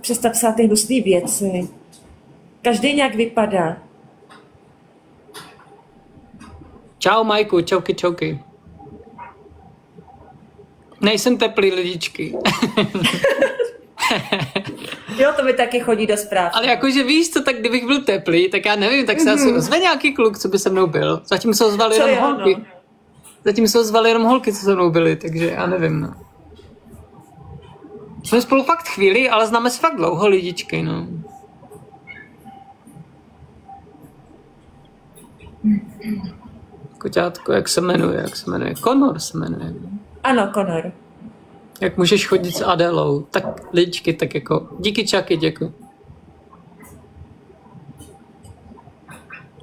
přestat psát ty hnusné věci. Každý nějak vypadá. Čau, Majku, čauky, čauky. Nejsem teplý, lidičky. Jo, to mi taky chodí do zpráv. Ale jakože víš co, tak kdybych byl teplý, tak já nevím, tak se asi ozve nějaký kluk, co by se mnou byl. Zatím se ozvali jenom holky. No. Zatím se ozvali jenom holky, co se mnou byly, takže já nevím, no. Jsme spolu fakt chvíli, ale známe se fakt dlouho, lidičky, no. Koťátko, jak se jmenuje? Conor se jmenuje. Ano, Conor. Jak můžeš chodit s Adélou? Tak lidičky, tak jako díky čaky, děkuji.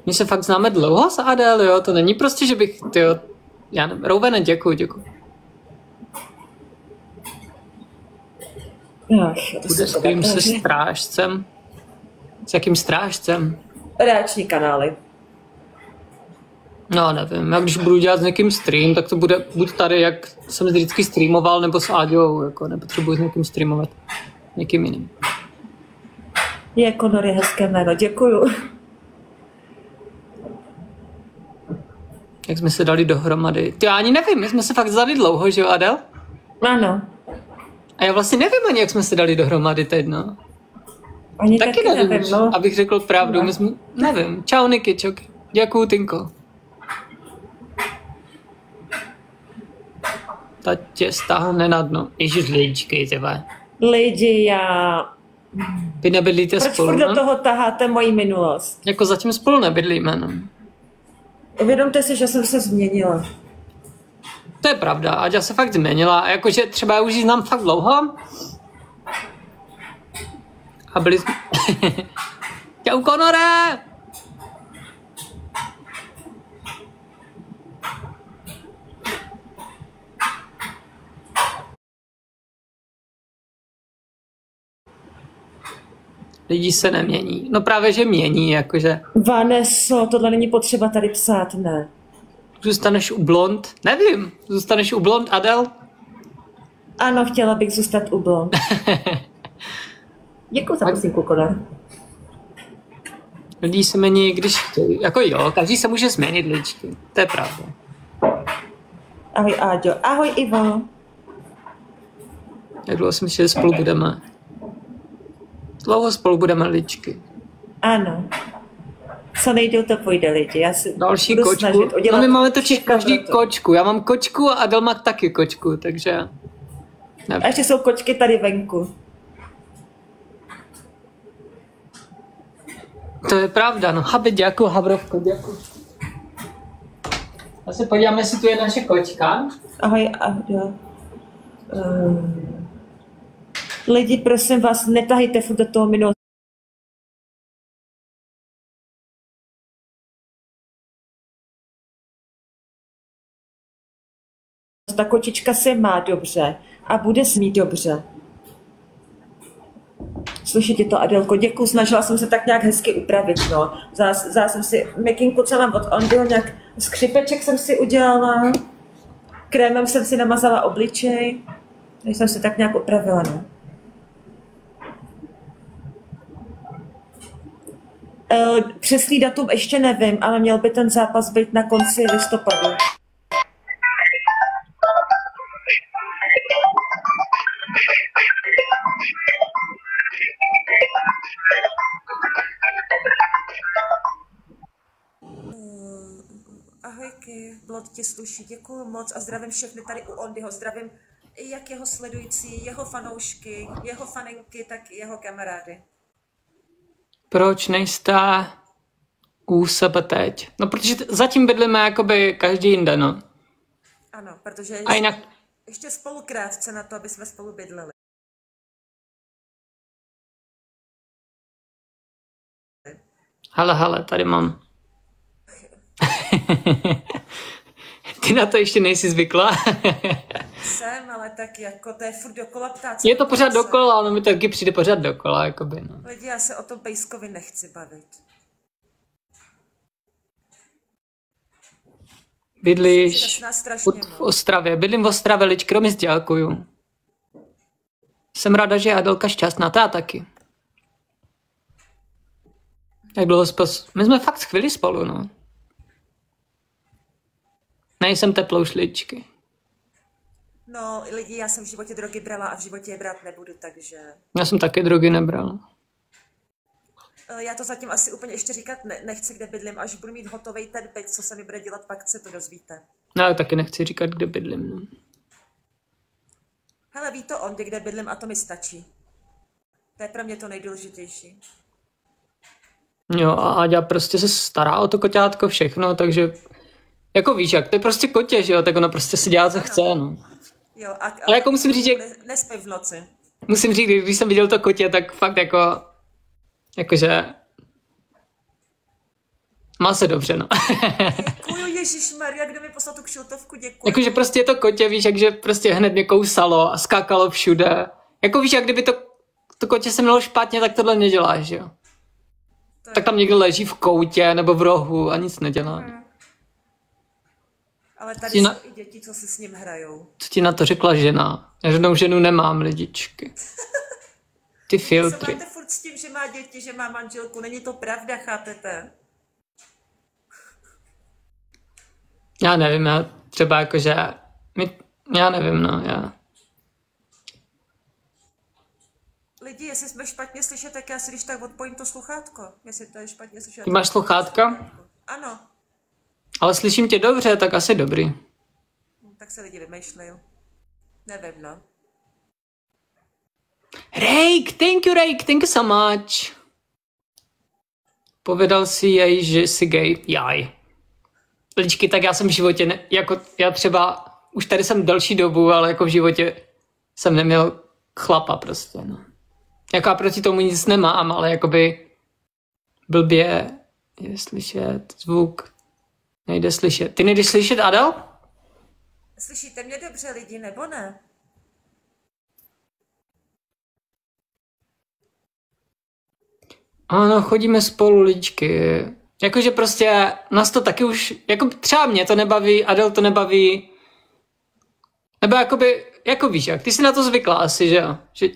My se fakt známe dlouho s Adélou, jo? To není prostě, že bych, tyjo, já nevím, Rouvene, děkuji. Bude stream se strážcem? S jakým strážcem? Reakční kanály. No, nevím, já když budu dělat s někým stream, tak to bude buď tady, jak jsem vždycky streamoval, nebo s Áďou, jako nepotřebuji s někým streamovat. Někým jiným. Conor je hezké jméno, děkuju. Jak jsme se dali dohromady. Ty já ani nevím, my jsme se fakt dali dlouho, že jo, Adel? Ano. A já vlastně nevím ani, jak jsme se dali dohromady teď, no. Ani taky nevím, no. Abych řekl pravdu, no. My jsme, nevím. Čau, Niky, čoky. Děkuju, Tinko. Ta tě stáhne na dno. Ježiš, lidičky, těba. Lidi, já... Vy nebydlíte spolu, Proč do toho taháte moji minulost? Jako zatím spolu nebydlíme, no. Uvědomte si, že jsem se změnila. To je pravda, Aďa se fakt změnila. A jakože třeba já už ji znám fakt dlouho. A byli jsme... Čau, Conore! Lidi se nemění. No právě, že mění, jakože... Vaneso, tohle není potřeba tady psát, ne. Zůstaneš u blond? Nevím. Zůstaneš u blond, Adel? Ano, chtěla bych zůstat u blond. Děkuji za posínku, Conor. Lidi se mění, když chtějí. Jako jo, každý se může změnit, ličky. To je pravda. Ahoj, Áďo. Ahoj, Ivo. Jak dlouho jsem myslel, že spolu budeme. Dlouho spolu budeme, ličky. Ano. Co nejdou, to půjde, lidi. Já si další kočku. No my máme totiž každý kočku. Já mám kočku a Adel má taky kočku, takže... A ještě jsou kočky tady venku. To je pravda, no. Habe, děkuji, Habrovko, děkuji. Já se podívám, jestli tu je naše kočka. Ahoj, ahoj. Lidi, prosím vás, netahejte furt do toho minulosti. Ta kočička se má dobře a bude se mít dobře. Slyšíte to, Adelko? Děkuji, snažila jsem se tak nějak hezky upravit, no. Vzala jsem si mikinku, co mám od Ondyho, nějak skřipeček jsem si udělala, krémem jsem si namazala obličej, takže jsem se tak nějak upravila, no. Přesný datum ještě nevím, ale měl by ten zápas být na konci listopadu. Ahojky, Blond tě sluší, děkuju moc a zdravím všechny tady u Ondyho, zdravím jak jeho sledující, jeho fanoušky, jeho faninky, tak i jeho kamarády. Proč nejste u sebe teď? No protože zatím bydlíme jakoby každý jinde, no. Ano, protože a jinak... ještě spolu krátce na to, aby jsme spolu bydleli. Hele, tady mám. Ty na to ještě nejsi zvykla? Jsem, ale tak jako to je furt dokola ptáci. Je to pořád dokola, ale mi to taky přijde pořád dokola, jakoby, no. Lidi, já se o tom pejskovi nechci bavit. Bydlíš v Ostravě. Bydlím v Ostravě, ličkro, mi děkuju. Jsem ráda, že je Adelka šťastná, ta taky. Jak dlouho my jsme fakt chvíli spolu, no. Nejsem teplou šličky. No, lidi, já jsem v životě drogy brala a v životě je brát nebudu, takže... Já jsem taky drogy nebral. Já to zatím asi úplně ještě říkat nechci, kde bydlím, až budu mít hotovej ten byt, co se mi bude dělat, pak se to dozvíte. No, já taky nechci říkat, kde bydlím, no. Hele, ví to on, kde bydlím a to mi stačí. To je pro mě to nejdůležitější. Jo, a Aďa prostě se stará o to koťátko všechno, takže... Jako víš jak, to je prostě kotě, že jo, tak ona prostě si dělá, co chce, no. Jo, ale jako musím říct, že... Nespej v noci. Musím říct, když jsem viděl to kotě, tak fakt jako... Jakože... Má se dobře, no. Děkuju, ježišmarja, kdo mi poslal tu kšiltovku, děkuju. Jakože prostě je to kotě, víš, jakže prostě hned mě kousalo a skákalo všude. Jako víš, jak kdyby to kotě se mělo špatně, tak tohle neděláš, že jo. Tak tam někdo leží v koutě nebo v rohu a nic nedělá. Ale tady jsou i děti, co si s ním hrajou. Co ti na to řekla žena? Já žádnou ženu nemám, lidičky. Ty filtry. Co máte furt s tím, že má děti, že má manželku? Není to pravda, chápete? Já nevím, já třeba jakože... Já nevím, no, já... Lidi, jestli jsme špatně slyšet, tak já si když tak odpojím to sluchátko. Jestli to je špatně slyšet. Ty máš sluchátka? Ano. Ale slyším tě dobře, tak asi dobrý. Tak se lidi vymýšlejí. Nevím, no. Rake, thank you so much. Povedal si jej, že jsi gay. Jaj. Ličky, tak já jsem v životě, jako já třeba, už tady jsem delší dobu, ale jako v životě jsem neměl chlapa prostě, no. Jako já proti tomu nic nemám, ale jakoby blbě je slyšet zvuk. Nejde slyšet. Ty nejdeš slyšet, Adel? Slyšíte mě dobře, lidi, nebo ne? Ano, chodíme spolu, ličky. Jakože prostě nás to taky už, jako třeba mě to nebaví, Adel to nebaví. Nebo jakoby, jako víš jak, ty jsi na to zvykla asi, že jo? Že...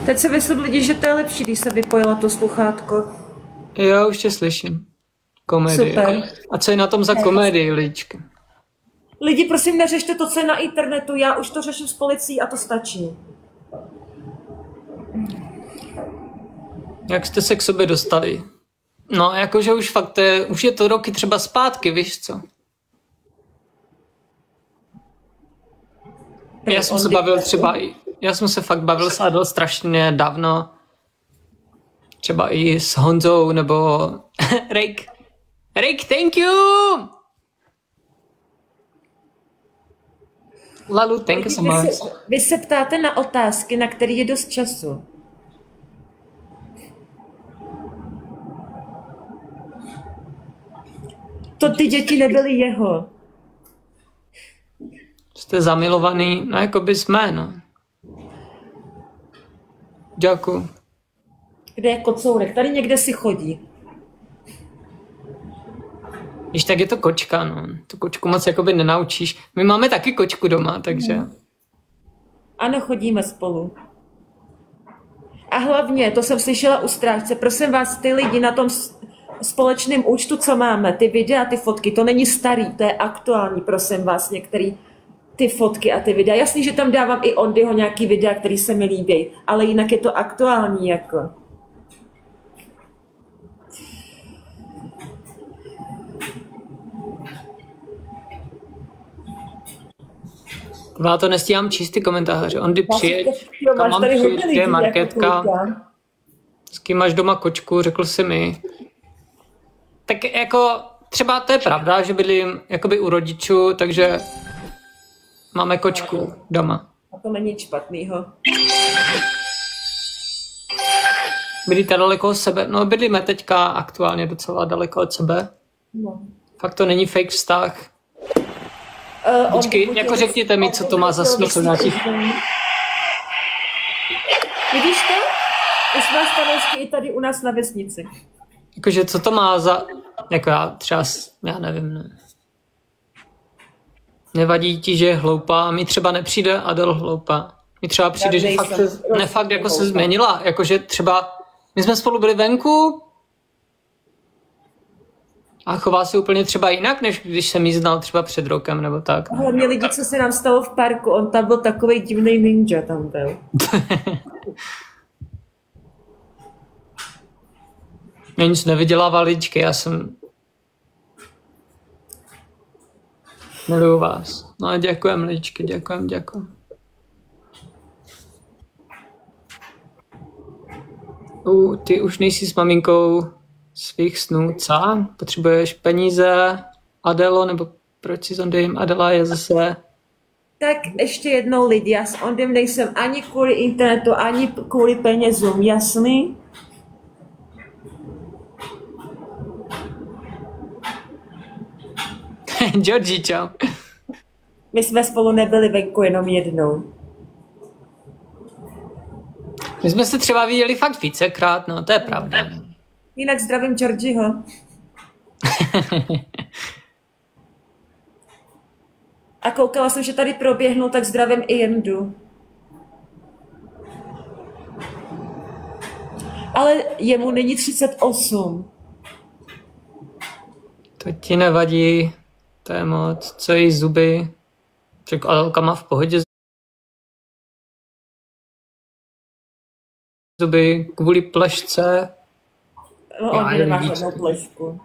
Teď se vysvět lidi, že to je lepší, když se vypojila to sluchátko. Jo, už tě slyším. Komedie. Super. A co je na tom za komedii, ličky? Lidi, prosím, neřešte to, co je na internetu, já už to řeším s policií a to stačí. Jak jste se k sobě dostali? No, jakože už fakt, už je to roky třeba zpátky, víš co? Já jsem se bavil třeba i, já jsem se fakt bavil s Adel strašně dávno. Třeba i s Honzou, nebo Rake. Rake, thank you! Lalu, thank you so much. Vy se ptáte na otázky, na které je dost času. To ty děti nebyly jeho. Jste zamilovaný, no jako by jsme, no. Děkuju. Kde je kocourek? Tady někde si chodí. Když tak je to kočka, no. Tu kočku moc jakoby nenaučíš. My máme taky kočku doma, takže... Ano, chodíme spolu. A hlavně, to jsem slyšela u strážce, prosím vás, ty lidi na tom společném účtu, co máme, ty videa, ty fotky, to není starý, to je aktuální, prosím vás, některý ty fotky a ty videa. Jasný, že tam dávám i Ondyho nějaký videa, který se mi líbí, ale jinak je to aktuální, jako. Já to nestíhám číst ty komentáře. Ondy přijeď, kam mám přijeď, kde je marketka. S kým máš doma kočku, řekl jsi mi. Tak jako třeba to je pravda, že bydlím jakoby u rodičů, takže máme kočku doma. A to není špatnýho. Bydlíte daleko od sebe? No bydlíme teďka aktuálně docela daleko od sebe. No. Fakt to není fake vztah. Počkej, jako řekněte mi, co to má za smysl nějakých... Vidíš to? Už máš fanoušky i tady u nás na vesnici. Jakože co to má za... Jako já třeba, já nevím, ne. Nevadí ti, že je hloupá a mi třeba nepřijde Adel hloupá. mi třeba přijde, že fakt, fakt jako se rozumím. změnila, jakože třeba my jsme spolu byli venku a chová se úplně třeba jinak, než když jsem jí znal třeba před rokem nebo tak. Hlavně lidi, co se nám stalo v parku, on tam byl takovej divný ninja, tam byl. Mě nic nevydělává ličky, já jsem... Miluju vás. No a děkujem ličky, děkujem. Ty už nejsi s maminkou svých snů, co? Potřebuješ peníze, Adelo, nebo proč si s Ondym? Adela je zase... Tak ještě jednou lidi, já s Ondym nejsem ani kvůli internetu, ani kvůli penězům, jasný? Georgie, čau. My jsme spolu nebyli venku jenom jednou. My jsme se třeba viděli fakt vícekrát, no, to je pravda. Jinak zdravím Georgieho. A koukala jsem, že tady proběhnul, tak zdravím i Jendu. Ale jemu není 38. To ti nevadí, to je moc, co její zuby. Řekl, Adelka má v pohodě zuby kvůli plešce. No, on nemá žádnou plešku.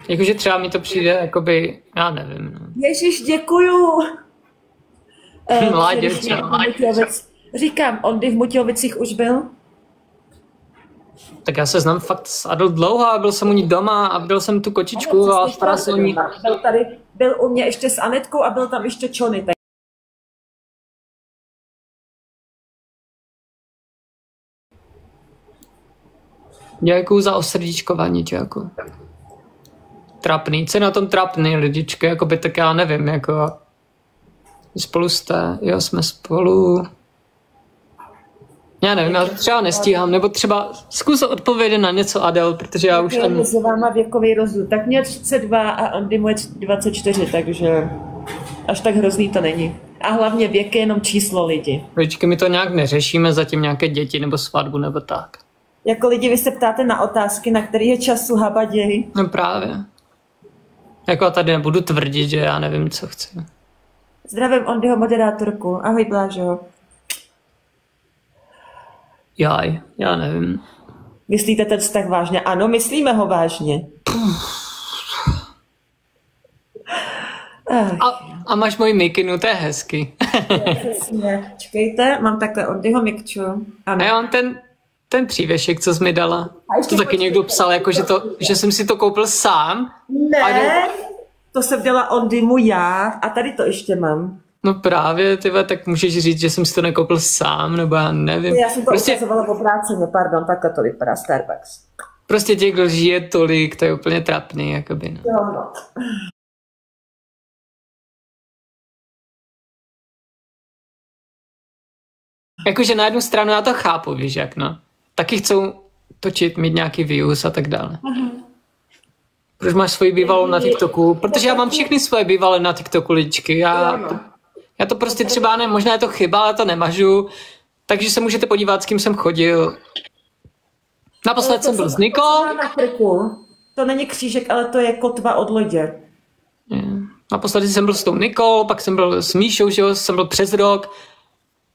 Jakože třeba mi to přijde, jakoby, já nevím. No. Ježíš, děkuju. Mládě, Říkám, Ondy v Mutějovicích už byl? Tak já se znám fakt s Adel dlouho a byl jsem u ní doma a viděl jsem tu kočičku a stará se o ní. Byl u mě ještě s Anetkou a byl tam ještě Čony. Děkuju za osrdíčkování, jako. Trapný, co je na tom trapný, lidičky, jakoby, tak já nevím, jako. Spolu jste, jo, jsme spolu. Já nevím, já třeba nestíhám, nebo třeba zkus odpovědět na něco, Adel, protože já už ani... Mezi váma věkový rozdíl, tak mě 32 a Andy mu je 24, takže až tak hrozný to není. A hlavně věk je jenom číslo lidi. Lidičky, my to nějak neřešíme, zatím nějaké děti nebo svatbu nebo tak. Jako lidi, vy se ptáte na otázky, na které je času habaděj. No právě. Jako tady nebudu tvrdit, že já nevím, co chci. Zdravím Ondyho moderátorku. Ahoj, Blážo. Já nevím. Myslíte ten vztah vážně? Ano, myslíme ho vážně. A máš moji mikinu, to je hezky. Přesně. Čekejte, mám takhle Ondyho mikču. Ano. A já mám ten přívěšek, co jsi mi dala. To taky někdo psal, jako, že jsem si to koupil sám. Ne, to jsem dala Ondymu já a tady to ještě mám. No právě, tyhle, tak můžeš říct, že jsem si to nekoupil sám, nebo já nevím. Já jsem to ukazovala v obráceně, pardon, takhle to vypadá Starbucks. Prostě těch lží je tolik, to je úplně trapný, jakoby, no. Jo, no. Jakože na jednu stranu já to chápu, víš jak, no. Taky chcou točit, mít nějaký views a tak dále. Proč máš svoji bývalou na TikToku? Protože já mám všechny svoje bývalé na TikToku, ličky. Já to prostě třeba ne, možná je to chyba, ale to nemažu. Takže se můžete podívat, s kým jsem chodil. Naposled jsem byl s Nikou. To není křížek, ale to je kotva od lodě. Naposledy jsem byl s tou Nikou, pak jsem byl s Míšou, že jo, jsem byl přes rok.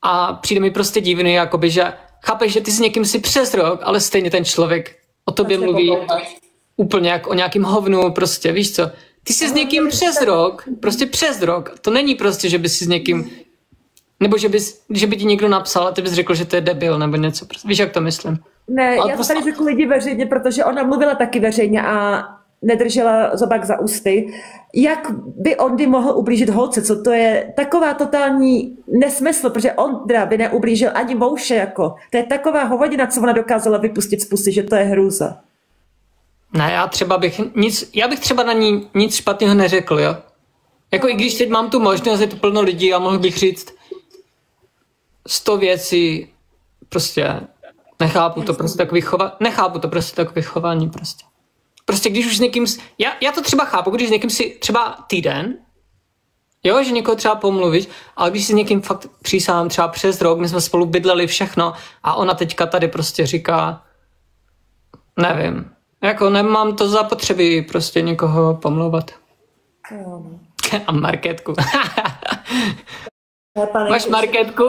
A přijde mi prostě divný, jakoby, že chápeš, že ty s někým si přes rok, ale stejně ten člověk o tobě mluví úplně jak o nějakým hovnu, prostě, víš co. Ty jsi s někým přes rok, prostě přes rok. To není prostě, že by si s někým, nebo že by ti někdo napsal a ty bys řekl, že to je debil, nebo něco. Prostě, víš, jak to myslím? Ne, ale já to tady řekl lidi veřejně, protože ona mluvila taky veřejně a nedržela zobák za ústy. Jak by Ondy mohl ublížit holce? Co to je taková totální nesmysl, protože Ondra by neublížil ani mouše, jako. To je taková hovadina, co ona dokázala vypustit z pusy, že to je hrůza. Ne, já bych třeba na ní nic špatného neřekl, jo. Jako i když teď mám tu možnost, je tu plno lidí a mohl bych říct 100 věcí, prostě nechápu to prostě takový chování prostě. Prostě když už s někým, já to třeba chápu, když s někým si třeba týden Jo, že někoho třeba pomluvíš, ale když si s někým fakt přísahám třeba přes rok, my jsme spolu bydleli všechno a ona teďka tady prostě říká, nevím, jako nemám to zapotřebí prostě někoho pomlouvat. A marketku. Máš marketku?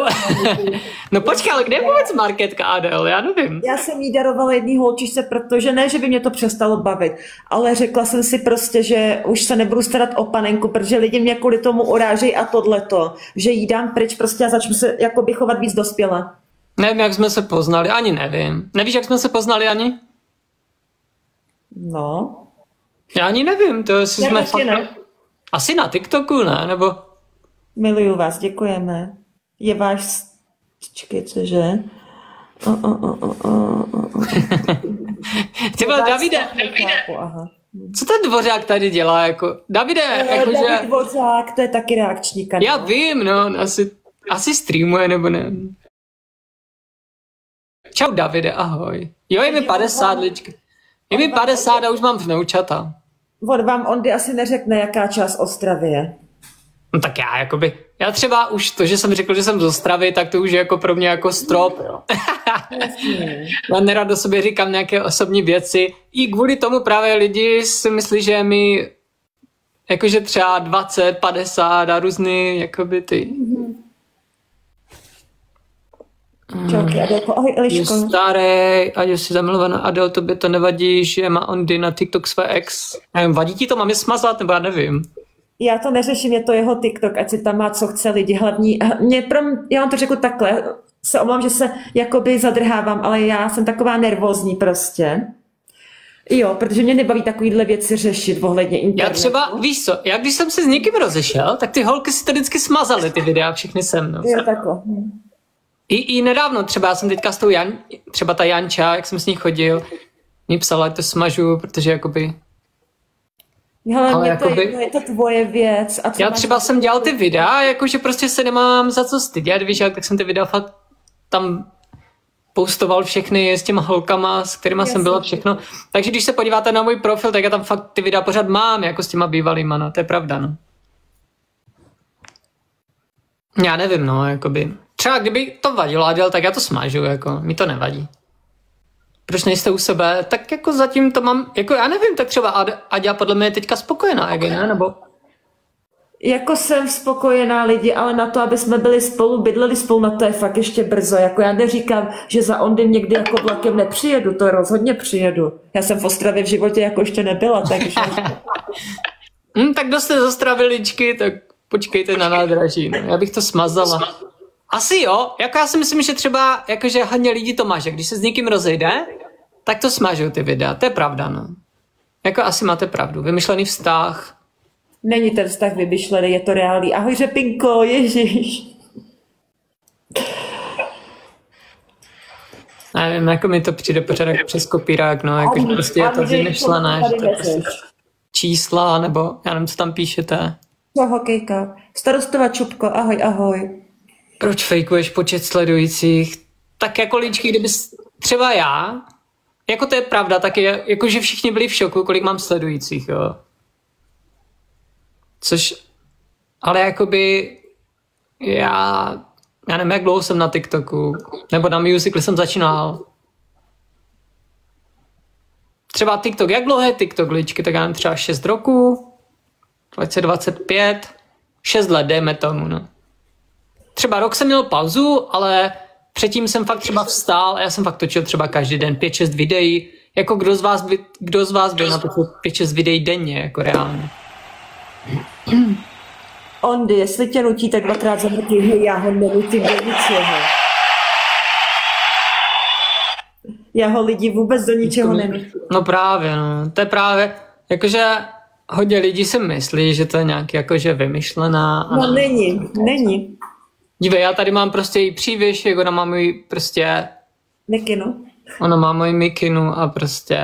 No počkej, ale kde je vůbec marketka, Adel? Já nevím. Já jsem jí darovala jedný holčičce, protože ne, že by mě to přestalo bavit, ale řekla jsem si prostě, že už se nebudu starat o panenku, protože lidi mě kvůli tomu urážejí a tohleto, že jí dám pryč prostě a začnu se jakoby chovat víc dospěle. Nevím, jak jsme se poznali, ani nevím. Nevíš, jak jsme se poznali, ani? No. Já ani nevím, to jestli jsme fakt... Ne. Asi na TikToku, ne? Nebo... Miluju vás, děkujeme. Je váš... Čekej, cože? Ty vole, Davide. Aha. Co ten Dvořák tady dělá, jako? Davide, jakože... David Dvořák, to je taky reakční kanál. Já vím, no, asi streamuje, nebo ne. Čau, Davide, ahoj. Jo, je mi 50, lička. Je mi 50 a už mám vnoučata. On vám Ondy asi neřekne, jaká část Ostravy je. No tak já třeba už to, že jsem řekl, že jsem z Ostravy, tak to už je jako pro mě jako strop, jo. Já nerad o sobě říkám nějaké osobní věci. I kvůli tomu právě lidi si myslí, že mi jakože třeba 20, 50 a různý, jakoby ty... Čauky, Adelko, ahoj Eliško. Je starý, ať jsi zamilovaná, Adel, tobě to nevadí, že má Ondy na TikTok své ex. Nevím, vadí ti to, mám je smazat, nebo já nevím. Já to neřeším, je to jeho TikTok, ať si tam má, co chce lidi. Hlavní, já vám to řeknu takhle, se omlám, že se jakoby zadrhávám, ale já jsem taková nervózní prostě. Jo, protože mě nebaví takovýhle věci řešit ohledně internetu. Já třeba, víš co, já když jsem se s někým rozešel, tak ty holky si to vždycky smazaly, ty videa, všechny se mnou. Jo, takhle. I nedávno, třeba já jsem teďka s tou třeba ta Janča, jak jsem s ní chodil, mi psala, ať to smažu, protože jakoby... Hele, mě jakoby, je to tvoje věc. A já třeba jsem dělal ty videa, jakože prostě se nemám za co stydět, víš, tak jsem ty videa fakt tam postoval všechny s těma holkama, s kterýma jsem byla všechno. Takže když se podíváte na můj profil, tak já tam fakt ty videa pořád mám, jako s těma bývalýma, no, to je pravda, no. Já nevím, no, jakoby. Třeba kdyby to vadilo, Adel, tak já to smažu, jako, mi to nevadí. Proč nejste u sebe? Tak jako zatím to mám, jako já nevím, tak třeba Aďa podle mě je teďka spokojená, jak ne, nebo? Jako jsem spokojená lidi, ale na to, aby jsme byli spolu, bydleli spolu, na to je fakt ještě brzo. Jako já neříkám, že za Ondym někdy jako vlakem nepřijedu, to rozhodně přijedu. Já jsem v Ostravě v životě jako ještě nebyla, takže... Tak kdo jste z Ostravy, ličky, tak počkejte na nádraží, no. Já bych to smazala. Asi jo, jako já si myslím, že třeba, jakože hodně lidí to maže, když se s někým rozejde, tak to smažou ty videa, to je pravda, no. Jako asi máte pravdu, vymyšlený vztah. Není ten vztah vymyšlený, je to reálný. Ahoj Řepinko, ježiš. Nevím, jako mi to přijde pořád jako přes kopírák, no, jako prostě je to vymyšlené, že to je prostě čísla, nebo já nevím, co tam píšete. Co hokejka, starostova Čupko, ahoj, ahoj. Proč fejkuješ počet sledujících? Tak jako ličky, kdyby třeba já, jako to je pravda, tak je, jako že všichni byli v šoku, kolik mám sledujících, jo. Což, ale jakoby já nevím, jak dlouho jsem na TikToku, nebo na Musical.ly jsem začínal. Třeba TikTok, jak dlouho je TikTok, ličky, tak já nevím, třeba 6 roků, 2025, 6 let, dejme tomu, no. Třeba rok jsem měl pauzu, ale předtím jsem fakt třeba vstál a já jsem fakt točil třeba každý den 5-6 videí. Jako kdo z vás by natočil 5-6 videí denně, jako reálně? Ondy, jestli tě nutí, tak 2krát za mrtvý, já ho nenutím do ničeho. Já ho lidi vůbec do ničeho nenutím. No právě, no. To je právě, jakože hodně lidí si myslí, že to je nějaký jakože vymyšlená. No není. Dívej, já tady mám prostě její přívěšek, ona má můj prostě... Mikinu. Ona má můj mikinu a prostě...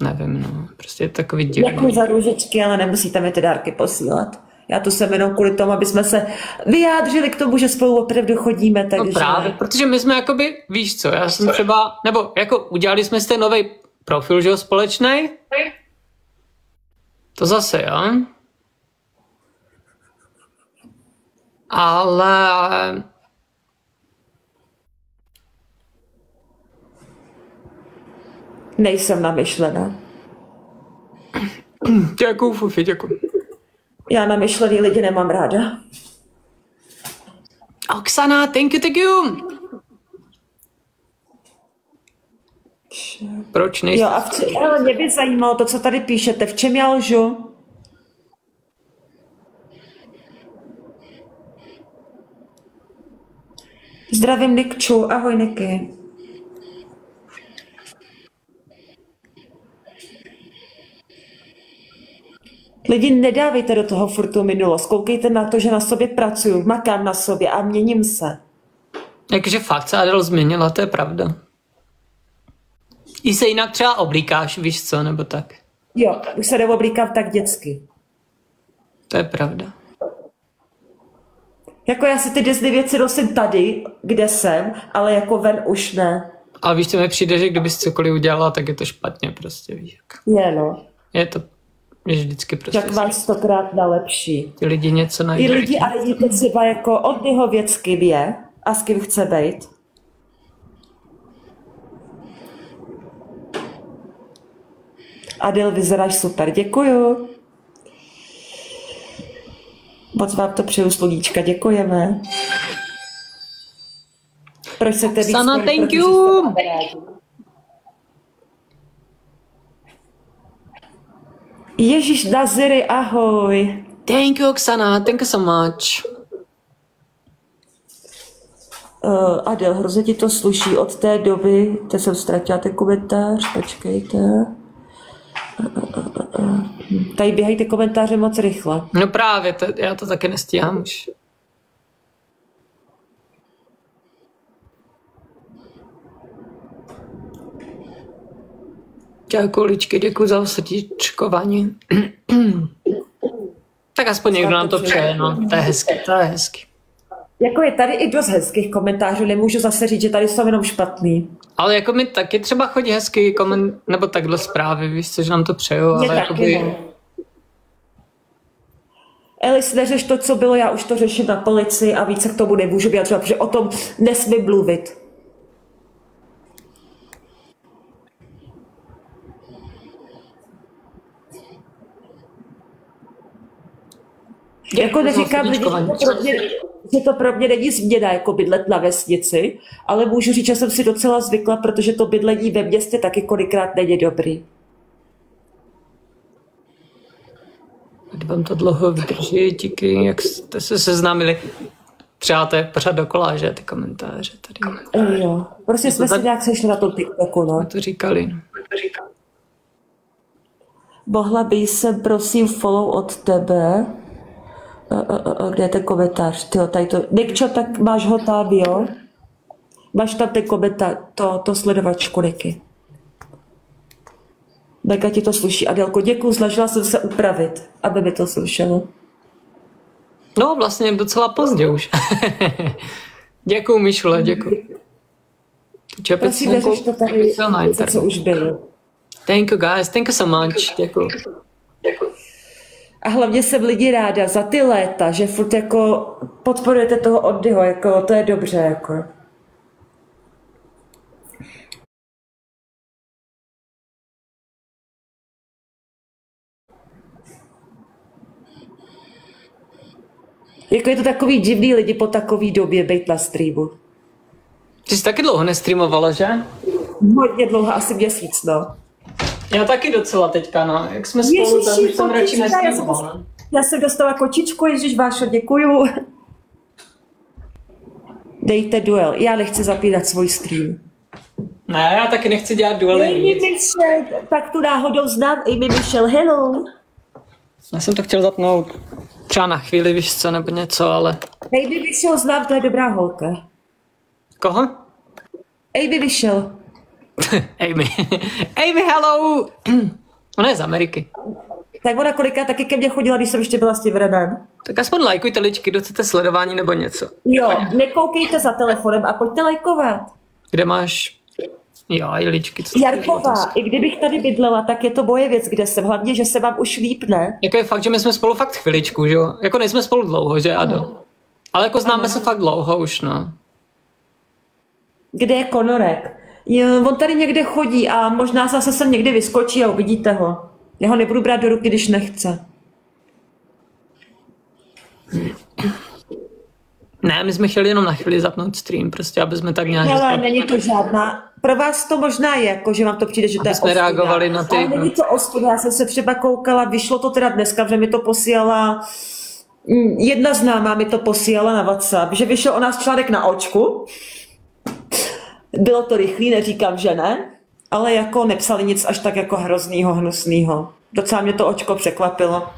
Nevím, no. Prostě je takový divný. Děkuji za růžičky, ale nemusíte mi ty dárky posílat. Já tu jsem jenom kvůli tomu, aby jsme se vyjádřili k tomu, že spolu opravdu chodíme, takže... No právě, protože my jsme jakoby, víš co, já jsem třeba, nebo jako udělali jsme si ten nový profil, že jo, společnej. To zase, jo. Ale... Nejsem namyšlená. Děkuju, Fufi, děkuju. Já namyšlený lidi nemám ráda. Oksana, thank you. Proč nejsi? Jo, ale mě by zajímalo to, co tady píšete. V čem já lžu? Zdravím Nikču, ahoj Niky. Lidi, nedávejte do toho furt tu minulost. Koukejte na to, že na sobě pracuju, makám na sobě a měním se. Jakože fakt se Adel změnila, to je pravda. I se jinak třeba oblíkáš, víš co, nebo tak. Jo, už se neoblíkám tak dětsky. To je pravda. Jako já si ty Disney věci nosím tady, kde jsem, ale jako ven už ne. Ale víš, co mi přijde, že kdybys cokoliv udělala, tak je to špatně prostě, víš. Je no. Je to je vždycky prostě. Tak máš 100krát na lepší. Ty lidi něco najdou. I lidi a lidi třeba jako od něho věc, s kým je a s kým chce být. Adel, vyzeráš super, děkuju. Moc vám to přeju, sluníčka, děkujeme. Proč se víc? Sana, thank you. Ježíš Naziry, ahoj. Thank you, Oksana, thank you so much. Adel, hrozně ti to sluší od té doby, teď jsem ztratila ten komentář, počkejte. Tady běhají ty komentáře moc rychle. No právě, já to taky nestíhám už. Děkuji, ličky, děkuji za srdíčkování. Tak aspoň někdo nám to přeje, no. To je hezky, to je hezky. Jako je tady i dost hezkých komentářů, nemůžu zase říct, že tady jsou jenom špatný. Ale jako mi taky třeba chodí hezký nebo takhle zprávy, víš co, že nám to přeju, ale jakoby... Elis, neřeš to, co bylo, já už to řeším na policii a více k tomu nemůžu vyjadřovat, protože o tom nesmím mluvit. Jako neříkám lidi, že to pro mě není změna jako bydlet na vesnici, ale můžu říct, že jsem si docela zvykla, protože to bydlení ve městě taky kolikrát není dobrý. Vám to dlouho vydrží, díky, jak jste se seznámili. Třeba to je pořád dokola, že ty komentáře tady. Jo, prostě jsme si nějak sešli na tom TikToku, no. To říkali. Mohla by jsem, prosím, follow od tebe. Kde je ten komentář? Tyjo, tady to... Nikčo, tak máš ho tam, jo? Máš tam ten komentář, to sledovačku, Niky. Mega ti to sluší. Adelko, děkuju, snažila jsem se upravit, aby mi to slušelo. No, vlastně docela pozdě už. Děkuju, Mišule, děkuju. Prosím, neřeš to tady, co už bylo. Thank you, guys, thank you so much. Děkuju. A hlavně jsem lidi ráda za ty léta, že furt jako podporujete toho Oddyho, jako to je dobře, jako. Jako je to takový divný lidi po takový době být na streamu. Ty jsi taky dlouho nestreamovala, že? Hodně dlouho, asi měsíc, no. Já taky docela teďka, no. Jak jsme spolu, tak už jsem radši nestreamovala. Já jsem dostala kočičku, Ježíš Vášo, děkuju. Dejte duel. Já nechci zapínat svůj stream. Ne, já taky nechci dělat duel. Amy Michelle, tak tu náhodou znám. Amy Michelle, hello. Já jsem to chtěl zapnout. Třeba na chvíli, víš co, nebo něco, ale... Amy Michelle znám, to je dobrá holka. Koho? Amy Michelle. Amy. Amy, hello! Ona je z Ameriky. Tak ona kolikrát taky ke mně chodila, když jsem ještě byla s tím Renem. Tak aspoň lajkujte, ličky, kdo chcete sledování nebo něco. Jo, nekoukejte za telefonem a pojďte lajkovat. Kde máš Já, ličky. Jarková, i kdybych tady bydlela, tak je to moje věc, kde jsem. Hlavně, že se vám už lípne. Jako je fakt, že my jsme spolu fakt chviličku, že jo? Jako nejsme spolu dlouho, že Ado? Ale jako známe se fakt dlouho už, no. Kde je Konorek? On tady někde chodí a možná zase sem někdy vyskočí a uvidíte ho. Já ho nebudu brát do ruky, když nechce. Ne, my jsme chtěli jenom na chvíli zapnout stream, prostě, aby jsme tak nějak... Ale není to žádná... Pro vás to možná je, jako, že vám to přijde, že to je jsme reagovali na ty... Ale není to ostuda, já jsem se třeba koukala, vyšlo to teda dneska, že mi to posílala... Jedna známá mi to posílala na WhatsApp, že vyšel o nás článek na Očku. Bylo to rychlý, neříkám, že ne, ale jako nepsali nic až tak jako hroznýho, hnusnýho. Docela mě to Očko překvapilo.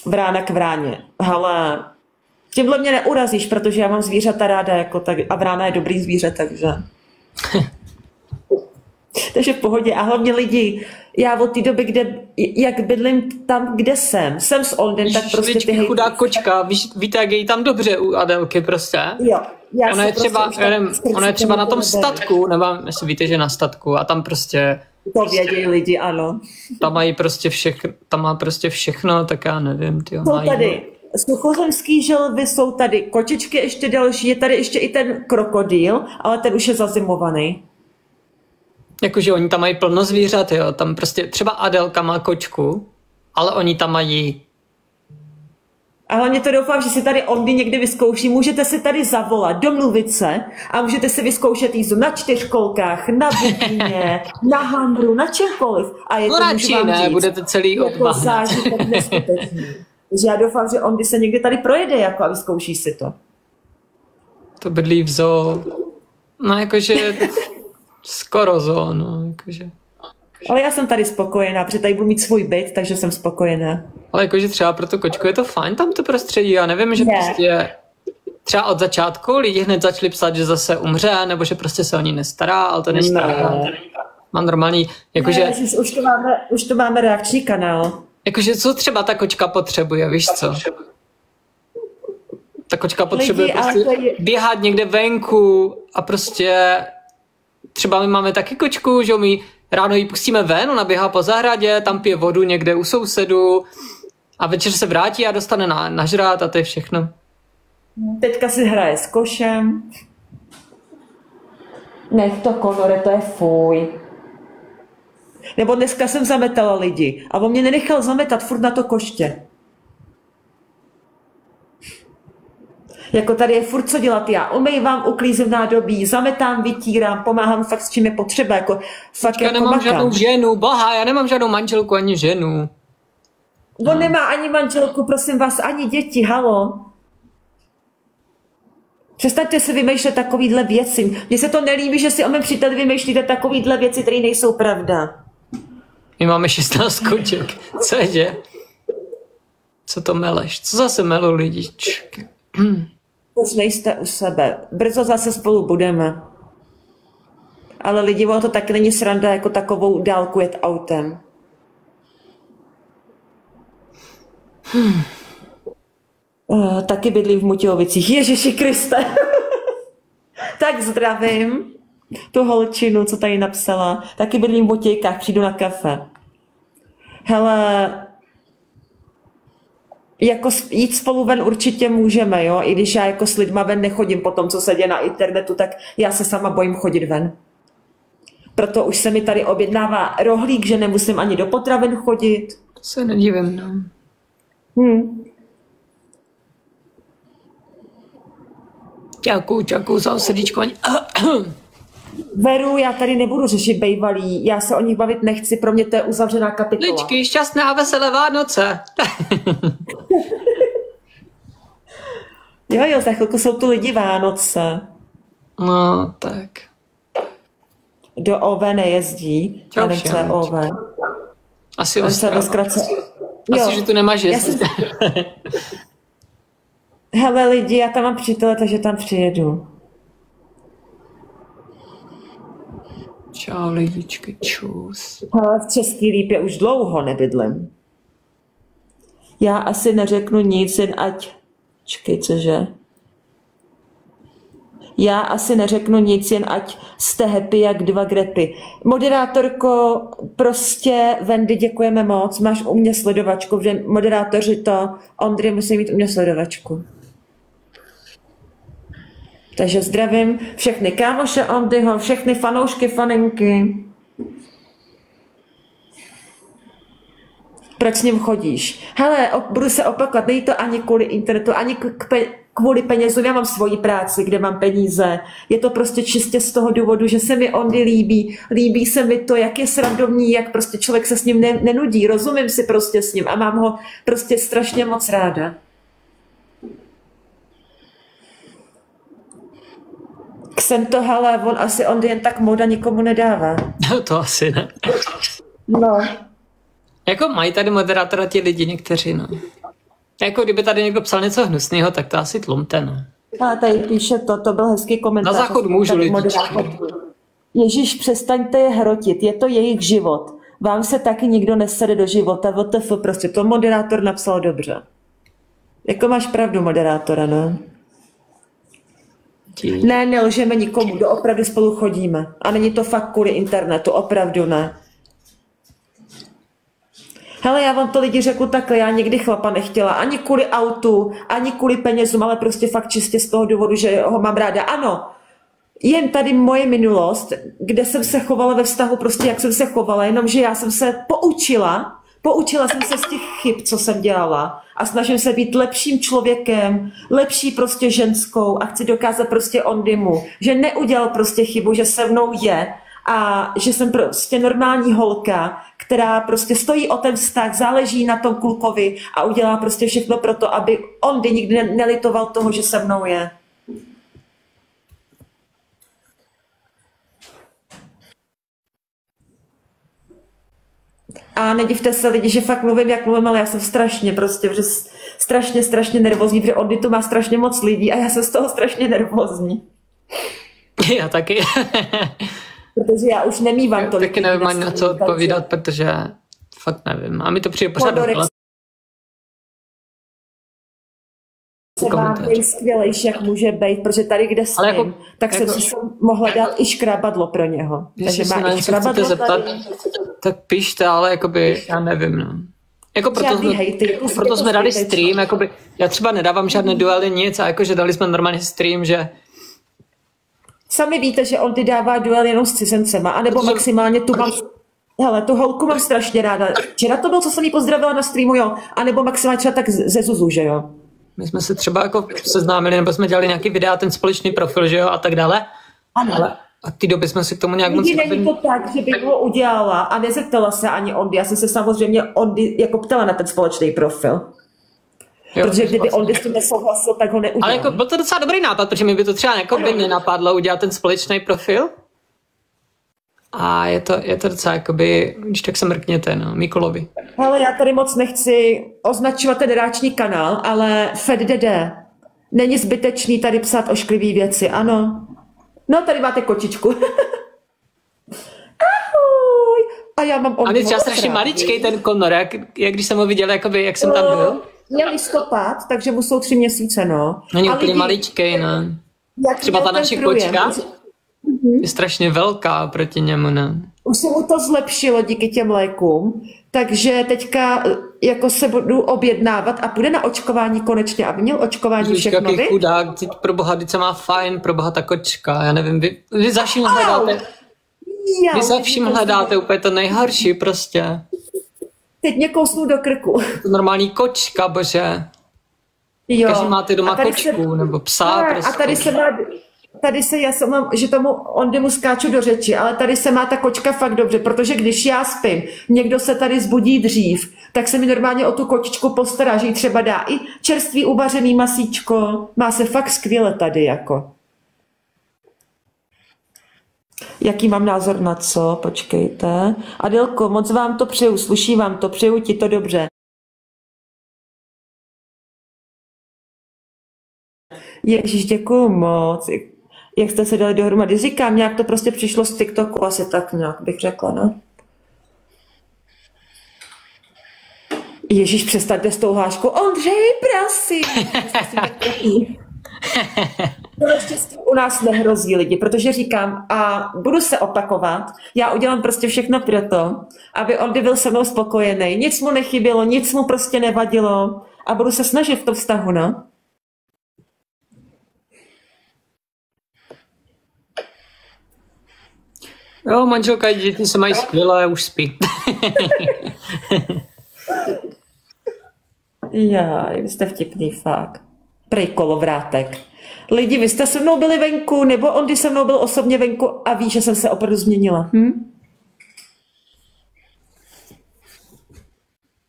Vrána k vráně. Hele, tímhle mě neurazíš, protože já mám zvířata ráda jako tak, a vrána je dobrý zvíře, takže... Takže v pohodě. A hlavně lidi, já od té doby, kde, jak bydlím tam, kde jsem s Oldem, tak prostě ty hejtky... chudá kočka, víte, jak je jí tam dobře u Adelky prostě? Jo. Ona je třeba, ona je třeba na tom statku, nebo jestli víte, že na statku, a tam prostě... To vědějí lidi, ano. Tam mají prostě všechno, tam má prostě všechno, tak já nevím, tyjo. Jsou tady suchozemský želvy, jsou tady kočičky ještě další, je tady ještě i ten krokodýl, ale ten už je zazimovaný. Jakože oni tam mají plno zvířat, jo, tam prostě třeba Adelka má kočku, ale oni tam mají... A hlavně to doufám, že si tady Ondy někdy vyzkouší. Můžete si tady zavolat, domluvit se a můžete si vyzkoušet jízdu na čtyřkolkách, na bukině, na hamru, na čemkoliv. A je no to, radši ne, říct, budete celý odmahnout. Zážitek neskutečný. Takže já doufám, že Ondy se někdy tady projede jako a vyzkouší si to. To bydlí v zoo. No jakože skoro zoo, no jakože. Ale já jsem tady spokojená, protože tady budu mít svůj byt, takže jsem spokojená. Ale jakože třeba pro tu kočku je to fajn tam to prostředí, já nevím, že prostě třeba od začátku lidi hned začali psát, že zase umře, nebo že prostě se o ní nestará, ale to není pravda. Má normální, jakože... Už to máme reakční kanál. Jakože co třeba ta kočka potřebuje, víš co? Ta kočka potřebuje prostě běhat někde venku a prostě... Třeba my máme taky kočku, že my ráno ji pustíme ven, ona běhá po zahradě, tam pije vodu někde u sousedu a večer se vrátí a dostane nažrát a to je všechno. Teďka si hraje s košem. Nech to, Konore, to je fuj. Nebo dneska jsem zametala lidi a on mě nenechal zametat furt na to koště. Jako tady je furt co dělat, já umývám, uklízím nádobí, zametám, vytírám, pomáhám fakt s čím je potřeba, jako fakt já jako nemám makám. žádnou ženu, boha, já nemám žádnou manželku ani ženu. On nemá ani manželku, prosím vás, ani děti, halo. Přestaňte si vymýšlet takovýhle věci. Mně se to nelíbí, že si o mém příteli vymýšlíte takovýhle věci, které nejsou pravda. My máme 16 koček, co je? Co to meleš? Co zase melu lidičky? Už nejste u sebe. Brzo zase spolu budeme. Ale lidi, ono to taky není sranda jako takovou dálku jet autem. Taky bydlím v Mutějovicích. Ježiši Kriste. Tak zdravím tu holčinu, co tady napsala. Taky bydlím v Mutějkách, přijdu na kafe. Hele, jako jít spolu ven určitě můžeme, jo? I když já jako s lidma ven nechodím po tom, co se děje na internetu, tak já se sama bojím chodit ven. Proto už se mi tady objednává rohlík, že nemusím ani do potravin chodit. Se nedívím, no. Čaku, za srdíčkování. Veru, já tady nebudu řešit bejvalí, já se o nich bavit nechci, pro mě to je uzavřená kapitola. Ličky, šťastné a veselé Vánoce. Jo, za chvilku jsou tu lidi Vánoce. No, tak. Do OV nejezdí. Čau nevím, co je OV. Asi Ostrava. Asi, že tu nemáš jezdit. Hele lidi, já tam mám přítele, takže tam přijedu. Čau lidičky, čus. Ale v Český Lípě už dlouho nebydlím. Já asi neřeknu nic, jen ať... Čekej, cože? Já asi neřeknu nic, jen ať jste happy jak dva grepy. Moderátorko, prostě Wendy, děkujeme moc, máš u mě sledovačku, protože moderátoři to, Ondry musí mít u mě sledovačku. Takže zdravím všechny kámoše Ondyho, všechny fanoušky, faninky. Proč s ním chodíš? Hele, budu se opakovat, není to ani kvůli internetu, ani kvůli penězům, já mám svoji práci, kde mám peníze. Je to prostě čistě z toho důvodu, že se mi Ondy líbí. Líbí se mi to, jak je srandovní, jak prostě člověk se s ním nenudí. Rozumím si prostě s ním a mám ho prostě strašně moc ráda. Jsem to, hele, on asi Ondy jen tak moda nikomu nedává. No to asi ne. No. Jako mají tady moderátora ti lidi někteří, no. Jako kdyby tady někdo psal něco hnusného, tak to asi tlumte, no. A tady píše to byl hezký komentář. Na záchod můžu lidičky. Ježíš, přestaňte je hrotit, je to jejich život. Vám se taky nikdo nesede do života, WTF, prostě to moderátor napsal dobře. Jako máš pravdu, moderátora, no. Ne, nelžeme nikomu, doopravdy spolu chodíme. A není to fakt kvůli internetu, opravdu ne. Hele, já vám to lidi řeknu takhle, já nikdy chlapa nechtěla, ani kvůli autu, ani kvůli penězům, ale prostě fakt čistě z toho důvodu, že ho mám ráda. Ano, jen tady moje minulost, kde jsem se chovala ve vztahu, prostě jak jsem se chovala, jenomže já jsem se poučila jsem se z těch chyb, co jsem dělala a snažím se být lepším člověkem, lepší prostě ženskou a chci dokázat prostě Ondymu, že neudělal prostě chybu, že se mnou je a že jsem prostě normální holka, která prostě stojí o ten vztah, záleží na tom klukovi a udělá prostě všechno pro to, aby Ondy nikdy nelitoval toho, že se mnou je. A nedivte se lidi, že fakt mluvím, jak mluvím, ale já jsem strašně prostě, strašně nervózní, protože Ondy tu má strašně moc lidí a já jsem z toho strašně nervózní. Já taky. Protože já už nemývám tolik. Taky nevím ani na co odpovídat, protože fakt nevím. A mi to přijde pořád dokola. Se má být skvělejší, jak může být, protože tady, kde jsem, jako, tak jako, jsem mohla dát i škrábadlo pro něho. Takže má i škrábadlo zeptat, tak pište, ale jakoby, já nevím, no. Jako proto jsme dali stream, jakoby, já třeba nedávám žádné duely, nic, a jakože dali jsme normálně stream, že sami víte, že on ty dává duel jenom s cizencema, anebo maximálně tu mám, hele, tu holku mám strašně ráda. Včera to bylo, co jsem jí pozdravila na streamu, jo, anebo maximálně třeba tak ze Zuzu, že jo. My jsme se třeba jako seznámili, nebo jsme dělali nějaký videa, ten společný profil, že jo, a tak dále. Ano. Ale a ty doby jsme si k tomu nějak moc... Není to tak, že bych ho udělala a nezeptala se ani Ondy. Já jsem se samozřejmě Ondy jako ptala na ten společný profil. Jo, protože kdyby Ondy s tím nesouhlasil, tak ho neudělal. Ale jako byl to docela dobrý nápad, protože mi by to třeba jako by nenapadlo udělat ten společný profil. A je to docela jakoby, když tak se mrkněte, no, Mikolovi. Hele, já tady moc nechci označovat ten ráční kanál, ale FedDD. Není zbytečný tady psát ošklivý věci, ano. No, tady máte kočičku. Ahoj! A já mám Ondyho. A je třeba strašně maličkej ten Conor, jak když jsem ho viděl, jakoby, jak jsem tam byl. Je listopad, takže mu jsou 3 měsíce, no. Není úplně maličkej, no. Třeba ta naše kočka je strašně velká proti němu, ne? Už se mu to zlepšilo díky těm lékům, takže teďka jako se budu objednávat a půjde na očkování konečně, aby měl očkování všechno, vy? Chudák, teď pro boha, teď se má fajn, pro boha ta kočka, já nevím, vy za vším hledáte, vy za vším hledáte úplně to nejhorší prostě. Teď mě kousnu do krku. To normální kočka, bože. Jo. Každý máte doma kočku, nebo psa prostě. A tady se, já jsem mám, že tomu Ondymu skáču do řeči, ale tady se má ta kočka fakt dobře, protože když já spím, někdo se tady zbudí dřív, tak se mi normálně o tu kočičku postará, že jí třeba dá i čerstvý uvařený masíčko. Má se fakt skvěle tady, jako. Jaký mám názor na co? Počkejte. Adélko, moc vám to přeju, sluší vám to, přeju ti to dobře. Ježíš, děkuju moc. Jak jste se dali dohromady? Říkám, nějak to prostě přišlo z TikToku, asi tak nějak bych řekla, no. Ježíš, přestaňte s tou hláškou. Ondřej, prosím. To naštěstí u nás nehrozí lidi, protože říkám a budu se opakovat, já udělám prostě všechno pro to, aby on byl se mnou spokojený. Nic mu nechybělo, nic mu prostě nevadilo a budu se snažit v tom vztahu, no. Jo, manželka i děti se mají skvěle, už spí. Jaj, vy jste vtipný fakt. Prej kolovrátek. Lidi, vy jste se mnou byli venku, nebo on, když se mnou byl osobně venku a ví, že jsem se opravdu změnila.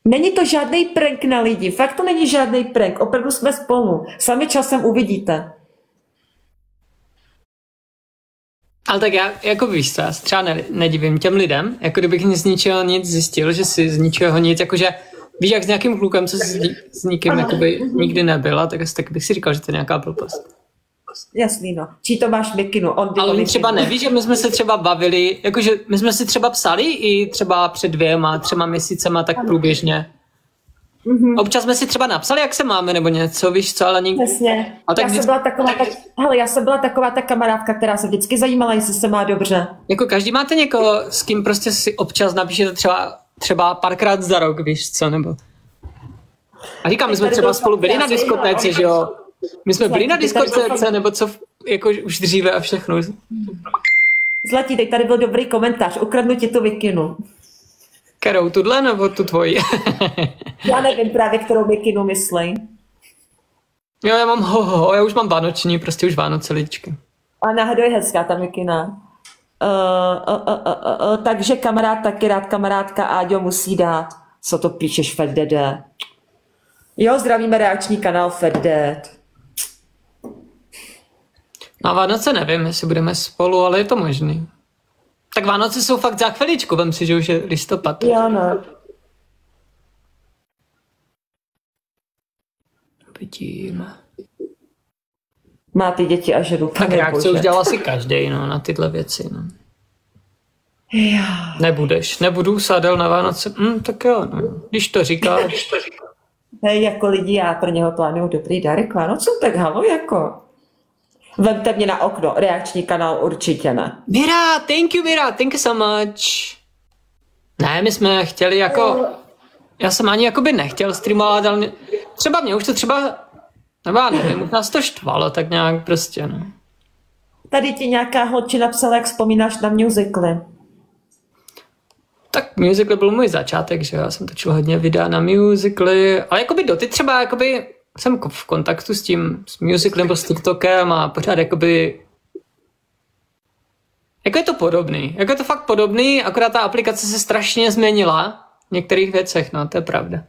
Není to žádný prank na lidi, fakt to není žádný prank, opravdu jsme spolu. Sami časem uvidíte. Ale tak já, jako víš co, já se třeba nedivím těm lidem, jako kdybych z ničeho nic zjistil, že si z ničeho nic, jakože víš, jak s nějakým klukem, co si s nikým jakoby nikdy nebyla, tak bych si říkal, že to je nějaká blbost. Jasný, no. Čí to máš mikinu? Ale on třeba neví, že my jsme se třeba bavili, jakože my jsme si třeba psali i třeba před 2-3 měsícema tak průběžně. Občas jsme si třeba napsali, jak se máme, nebo něco, víš co, ale nikdy. Přesně. Já jsem byla taková ta kamarádka, která se vždycky zajímala, jestli se má dobře. Jako každý máte někoho, s kým prostě si občas napíšete třeba párkrát za rok, víš co, nebo. A říkám, my jsme třeba spolu byli na diskotéce, že jo. My jsme byli na diskotéce, nebo co, jako už dříve a všechno. Zlatý, teď tady byl dobrý komentář, ukradnu ti tu vikinu. Kterou, tuhle nebo tu tvoji? Já nevím právě, kterou mikinu myslí. Jo, já mám já už mám vánoční, prostě už Vánoce ličky. A náhodou je hezká ta mikina. Takže kamarád taky rád, kamarádka Áďo musí dát. Co to píšeš, FedDede? Jo, zdravíme reakční kanál FedDed. Na Vánoce nevím, jestli budeme spolu, ale je to možný. Tak Vánoce jsou fakt za chviličku, vem si, že už je listopad. Jo, no. Vidím. Má ty děti a ženu. Tak reakce už dělal asi každej, no, na tyhle věci, no. Jo. Nebudu sádel na Vánoce, tak jo, no. Když to říkáš. Hej, jako lidi, já pro něho plánuju dobrý dárek Vánocům, tak halo, jako. Vemte mě na okno, reakční kanál určitě ne. Mira, thank you so much. Ne, my jsme chtěli jako, já jsem ani jakoby nechtěl streamovat, ale třeba mě už to třeba, nebo já nevím, už nás to štvalo, tak nějak prostě, no. Tady ti nějaká holčina napsala, jak vzpomínáš na musically. Tak musical byl můj začátek, že já jsem točil hodně videa na musically, ale jakoby doty třeba jakoby jsem v kontaktu s tím, s musicalem nebo s TikTokem a pořád jakoby jako je to podobný, jako je to fakt podobný, akorát ta aplikace se strašně změnila v některých věcech, no to je pravda.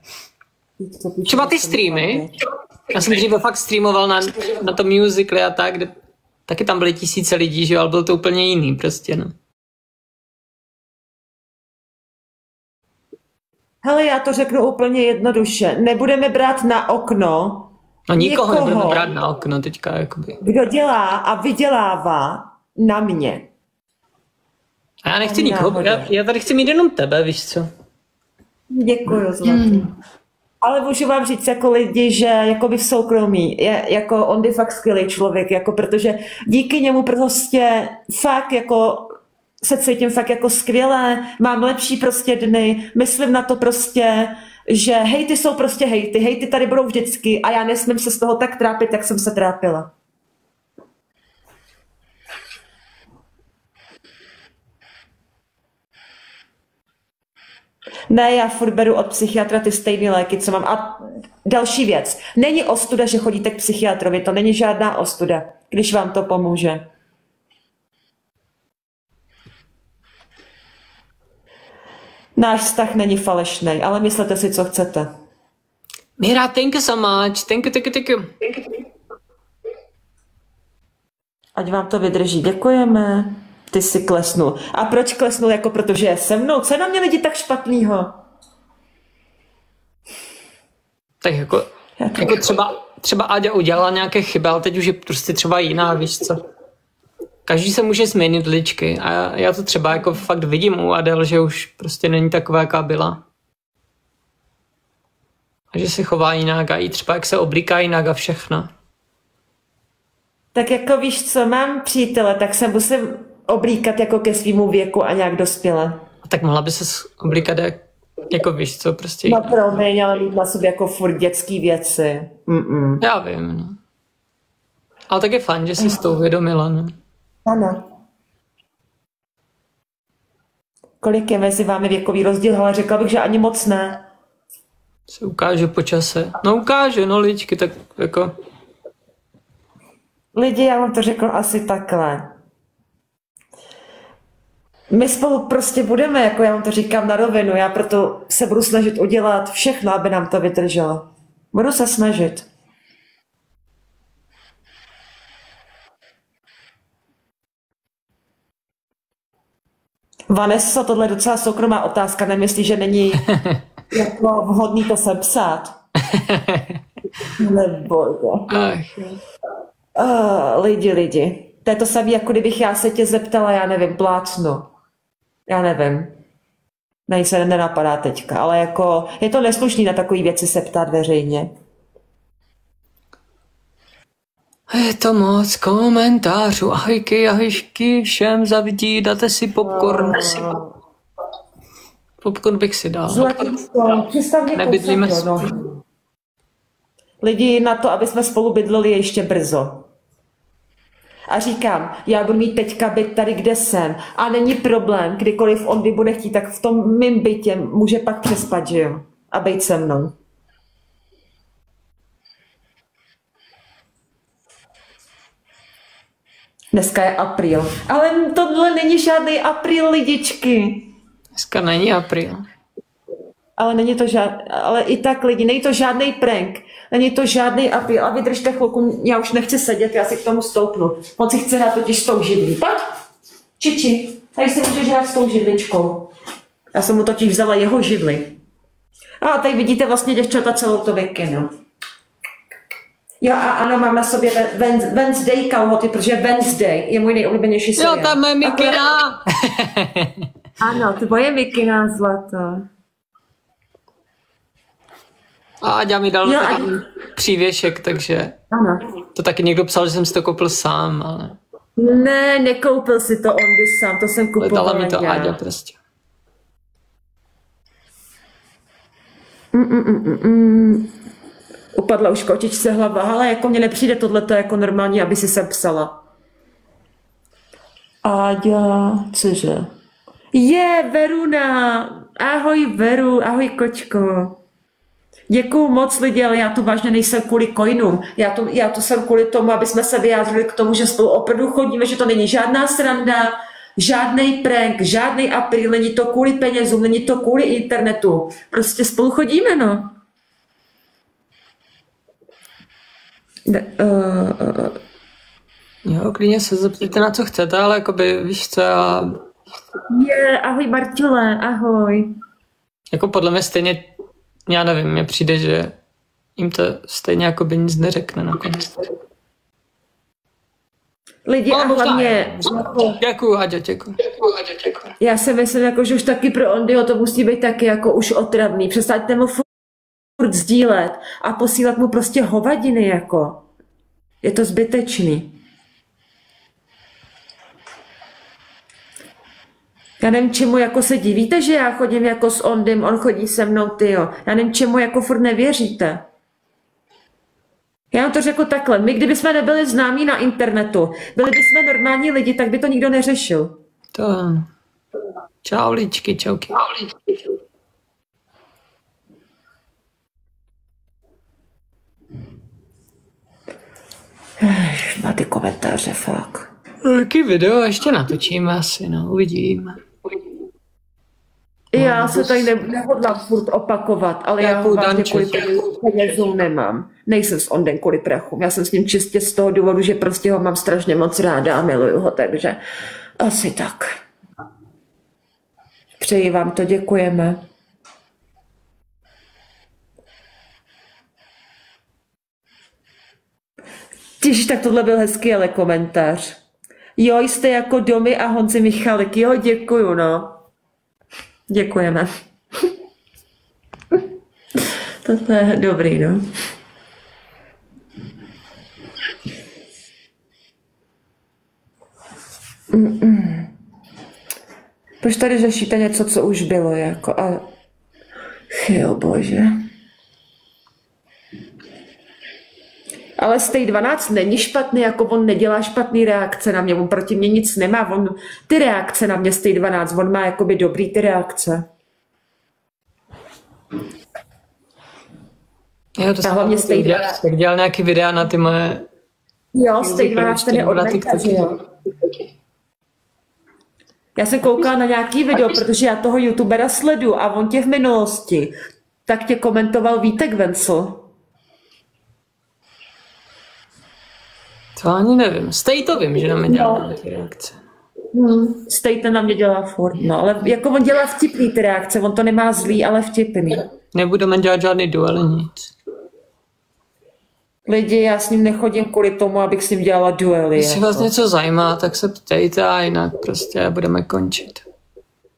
Třeba ty streamy, já jsem dříve fakt streamoval na tom musically a tak, kde taky tam byly tisíce lidí, že jo, ale byl to úplně jiný prostě, no. Hele, já to řeknu úplně jednoduše. Nebudeme brát na okno No nikoho nebudeme brát na okno teďka, jakoby. Kdo dělá a vydělává na mě. A já nechci nikoho, já tady chci mít jenom tebe, víš co? Děkuju, Zlatý. Ale můžu vám říct jako lidi, že jakoby v soukromí, jako on je fakt skvělý člověk, jako protože díky němu prostě fakt jako se cítím fakt jako skvěle, mám lepší prostě dny, myslím na to prostě, že hejty jsou prostě hejty tady budou vždycky a já nesmím se z toho tak trápit, jak jsem se trápila. Ne, já furt beru od psychiatra ty stejné léky, co mám. A další věc. Není ostuda, že chodíte k psychiatrovi, to není žádná ostuda, když vám to pomůže. Náš vztah není falešný, ale myslete si, co chcete. Mira, thank you so much. Thank you. Ať vám to vydrží. Děkujeme. Ty si klesnul. A proč klesnul? Jako protože je se mnou? Co je na mě lidi tak špatnýho? Tak jako třeba Áďa udělala nějaké chyby, ale teď už je prostě třeba jiná, víš co? Každý se může změnit ličky a já to třeba jako fakt vidím u Adel, že už prostě není taková, jaká byla. A že se chová jinak a i třeba jak se oblíká jinak a všechno. Tak jako víš co, mám přítele, tak se musím oblíkat jako ke svýmu věku a nějak dospěle. A tak mohla by se oblíkat jako víš co, prostě. No promiň, ale mít na sobě jako furt dětský věci. Já vím, no. Ale tak je fajn, že jsi s tou uvědomila, no. Ano. Kolik je mezi vámi věkový rozdíl, ale řekla bych, že ani moc ne. Se ukáže po čase. No ukáže, no ličky, tak jako... Lidi, já vám to řekl asi takhle. My spolu prostě budeme, jako já vám to říkám na rovinu, já proto se budu snažit udělat všechno, aby nám to vydrželo. Budu se snažit. Vanessa, tohle je docela soukromá otázka, nemyslíš, že není jako vhodný to sepsat? Nebo lidi. To je to samé, jako kdybych já se tě zeptala, já nevím, plácnu. Já nevím. Nej se nenapadá teďka, ale jako je to neslušný na takové věci se ptát veřejně. Je to moc komentářů. Ahojky, ahojky, všem zavidí, dáte si popcorn. Popcorn bych si dal. Nebydlíme spolu. Lidi, na to, aby jsme spolu bydleli, je ještě brzo. A říkám, já budu mít teďka byt tady, kde jsem. A není problém, kdykoliv on bude chtít, tak v tom mým bytě může pak přespat, že jo? A být se mnou. Dneska je apríl. Ale tohle není žádný apríl, lidičky. Dneska není apríl. Ale není to ale i tak lidi, není to žádný prank. Není to žádný apríl. A vydržte chvilku, já už nechci sedět, já si k tomu stoupnu. On si chce hrát totiž s tou židlí. Pojď, Čiči, tady si můžeš hrát s tou židličkou. Já jsem mu totiž vzala jeho židli. A tady vidíte vlastně, děvčata, celou to vikinu. Jo a ano, mám na sobě Wednesday kalhoty, protože Wednesday je můj nejoblíbenější seriál. Jo, tam je mikina. Ano, tvoje mikina, zlato. A Aďa mi dal taky přívěšek, takže ano. To taky někdo psal, že jsem si to koupil sám, ale... Ne, nekoupil si to on sám, to jsem kupovala. Dala mi to Aďa prostě. Upadla už kočičce hlava, ale jako mně nepřijde tohleto jako normální, aby si se psala. Áďa, cože? Veruna! Ahoj Veru, ahoj kočko. Děkuju moc lidi, ale já tu vážně nejsem kvůli coinům. Já tu jsem kvůli tomu, aby jsme se vyjádřili k tomu, že spolu opravdu chodíme, že to není žádná sranda, žádný prank, žádný apríl, není to kvůli penězům, není to kvůli internetu. Prostě spolu chodíme, no. Jo, klidně se zeptejte na co chcete, ale jakoby, víš co, ahoj Martile, ahoj. Jako podle mě stejně, já nevím, mně přijde, že jim to stejně jakoby nic neřekne nakonec. Lidi a hlavně... Děkuju, Aďo, děkuju. Já si myslím, jako, že už taky pro Ondyho to musí být taky jako už otravný. Přestaňte mu furt sdílet a posílat mu prostě hovadiny, jako. Je to zbytečný. Já nevím, čemu jako se divíte, že já chodím jako s Ondym, on chodí se mnou, tyjo. Já nevím, čemu jako furt nevěříte. Já vám to řekl takhle, my kdybychom nebyli známí na internetu, byli bychom normální lidi, tak by to nikdo neřešil. To... Čau ličky, čauky. Má ty komentáře, fakt. Jaký video ještě natočíme asi, no, uvidíme. Já se tady nehodlám furt opakovat, ale já ho vážně kvůli penězům nemám. Nejsem s Ondem kvůli prachům, já jsem s ním čistě z toho důvodu, že prostě ho mám strašně moc ráda a miluju ho, takže asi tak. Přeji vám to, děkujeme. Tyž, tak tohle byl hezký ale komentář. Jo, jste jako Domy a Honzi Michalik. Jo, děkuju, no. Děkujeme. To je dobrý, no. Proč tady řešíte něco, co už bylo, jako a... Jo, bože. Ale Stay 12 není špatný, jako on nedělá špatný reakce na mě, on proti mě nic nemá, on ty reakce na mě Stay 12, on má jakoby dobrý ty reakce. Jo, to hlavně Stay 12. Tak dělal nějaký videa na ty moje... Jo, Stay 12 ten je od Meka, že jo. Já jsem koukala na nějaký video, protože já toho youtubera sledu a on tě v minulosti, tak tě komentoval Vítek Vencel. To ani nevím. Stej to vím, že na mě dělá ty reakce. Stej ten na mě dělá furt, no, ale jako on dělá vtipný ty reakce, on to nemá zlý, ale vtipný. Nebudeme dělat žádný duely, nic. Lidi, já s ním nechodím kvůli tomu, abych s ním dělala duely. Jestli vás něco zajímá, tak se ptejte a jinak prostě budeme končit.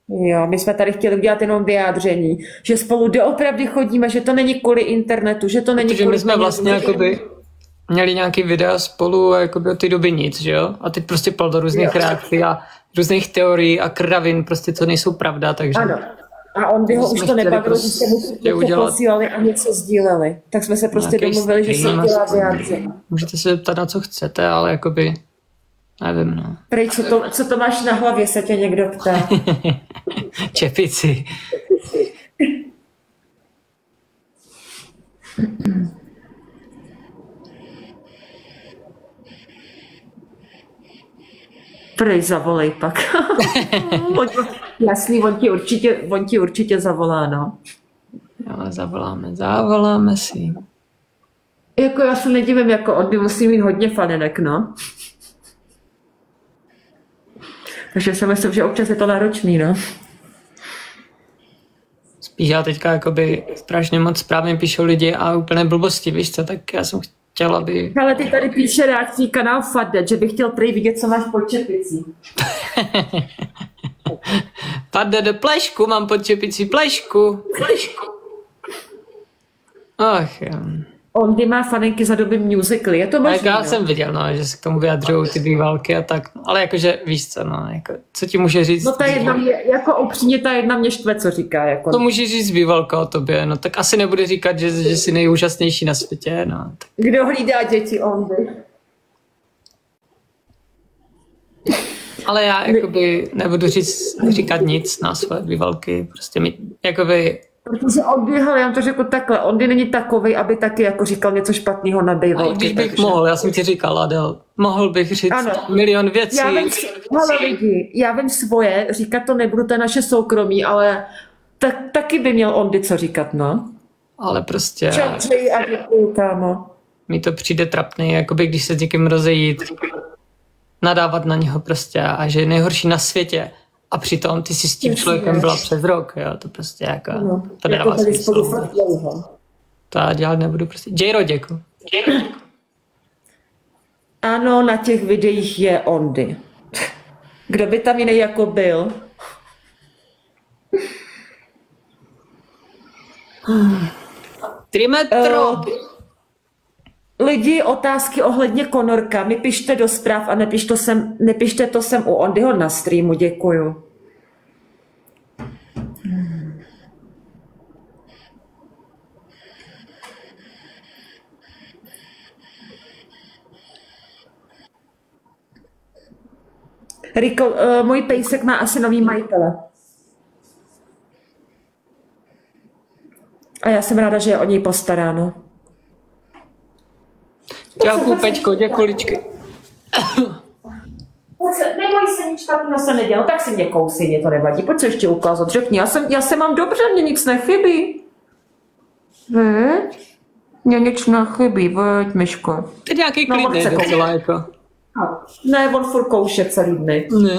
Jo, my jsme tady chtěli udělat jenom vyjádření, že spolu doopravdy chodíme, že to není kvůli internetu, že to není protože kvůli... my jsme vlastně jakoby měli nějaký videa spolu a jakoby od té doby nic, že jo? A teď prostě pal do různých reakcí a různých teorií a kravin, prostě co nejsou pravda, takže... Ano. A on by ho už to nebavilo, že se mu něco posílali a něco sdíleli. Tak jsme se prostě domluvili, že se udělá vyjádření. Můžete se ptat na co chcete, ale jakoby... Nevím, no. Prej, co to máš na hlavě, se tě někdo ptá. Čepici. Prej, zavolej pak. Jasný, on ti určitě zavolá, no. Jo, zavoláme si. Jako já se nedivím, jako on by musí mít hodně fanenek, no. Takže si myslím, že občas je to náročný, no. Spíš já teďka jakoby strašně moc správně píšou lidi a úplně blbosti, víš co, tak já jsem chtěla, aby... Ale ty tady píše reakcí kanál Fadet, že bych chtěl prý vidět, co máš pod čepicí. Fadet, plešku, mám pod čepicí plešku. Ach, jo. On má fanenky za doby musicaly, je to možné? Já jsem viděl, no, že se k tomu vyjadřují ty bývalky a tak, ale jakože víš co, no, jako, co ti může říct? No ta jedna mě, jako upřímně ta jedna mě štve, co říká. Jako. To může říct bývalka o tobě, no tak asi nebude říkat, že jsi nejúžasnější na světě, no. Tak. Kdo hlídá děti, on by. Ale já jakoby nebudu říkat nic na své bývalky, prostě mi, jakoby... Protože Ondyho, já vám to řekl takhle, Ondy není takovej, aby taky jako říkal něco špatného na bývalky. A když bych mohl, já jsem ti říkal, Adel, mohl bych říct milion věcí. Já vím svoje, říkat to nebudu, to je naše soukromí, ale taky by měl Ondy co říkat, no. Ale prostě... Čau, a děkuju, kámo. Mi to přijde trapný, jakoby když se s někým rozejít, nadávat na něho prostě a že je nejhorší na světě. A přitom ty jsi s tím člověkem byla přes rok, jo, to prostě jako, to nedává smysl. To já dělat nebudu prostě. Jero, děkuji. Ano, na těch videích je Ondy. Kdo by tam jiný jako byl? Trimetro. Lidi, otázky ohledně Conorka mi pište do zpráv a nepište to sem u Ondyho na streamu, děkuju. Riko, můj pejsek má asi nový majitele. A já jsem ráda, že je o něj postaráno. Děkuji, Peťko, děkuji, ličky. Neboj se, nic špatného se nedělal, tak si mě kousí, mě to nevadí. Pojď se ještě ukázat, řekni, já se mám dobře, mě nic nechybí. Veď? Mně nic nechybí, veď, Myško. To je nějaký klidný docela, jako. Ne, on furt kouše celý dny. Ne.